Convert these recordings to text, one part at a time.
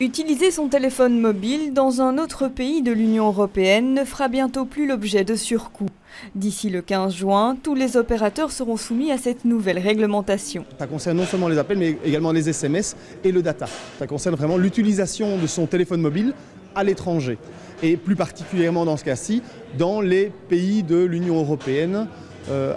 Utiliser son téléphone mobile dans un autre pays de l'Union européenne ne fera bientôt plus l'objet de surcoûts. D'ici le 15 juin, tous les opérateurs seront soumis à cette nouvelle réglementation. Ça concerne non seulement les appels, mais également les SMS et le data. Ça concerne vraiment l'utilisation de son téléphone mobile à l'étranger. Et plus particulièrement dans ce cas-ci, dans les pays de l'Union européenne,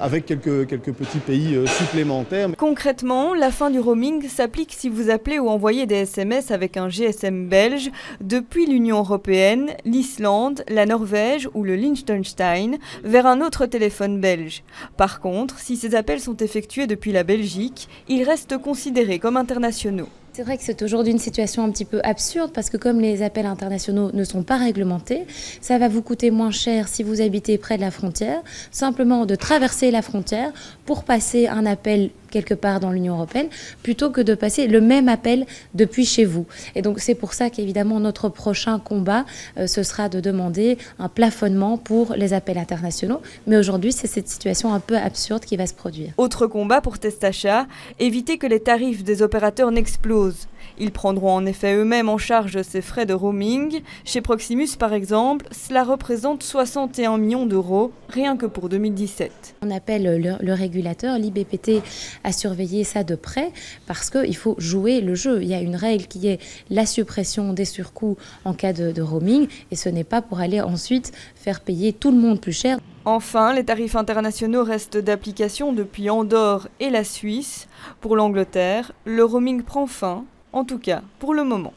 avec quelques petits pays supplémentaires. Concrètement, la fin du roaming s'applique si vous appelez ou envoyez des SMS avec un GSM belge depuis l'Union européenne, l'Islande, la Norvège ou le Liechtenstein vers un autre téléphone belge. Par contre, si ces appels sont effectués depuis la Belgique, ils restent considérés comme internationaux. C'est vrai que c'est aujourd'hui une situation un petit peu absurde parce que comme les appels internationaux ne sont pas réglementés, ça va vous coûter moins cher si vous habitez près de la frontière, simplement de traverser la frontière pour passer un appel quelque part dans l'Union européenne, plutôt que de passer le même appel depuis chez vous. Et donc c'est pour ça qu'évidemment notre prochain combat, ce sera de demander un plafonnement pour les appels internationaux. Mais aujourd'hui, c'est cette situation un peu absurde qui va se produire. Autre combat pour Testachat, éviter que les tarifs des opérateurs n'explosent. Ils prendront en effet eux-mêmes en charge ces frais de roaming. Chez Proximus par exemple, cela représente 61 millions d'euros, rien que pour 2017. On appelle le régulateur, l'IBPT, à surveiller ça de près parce qu'il faut jouer le jeu. Il y a une règle qui est la suppression des surcoûts en cas de roaming et ce n'est pas pour aller ensuite faire payer tout le monde plus cher. Enfin, les tarifs internationaux restent d'application depuis Andorre et la Suisse. Pour l'Angleterre, le roaming prend fin, en tout cas pour le moment.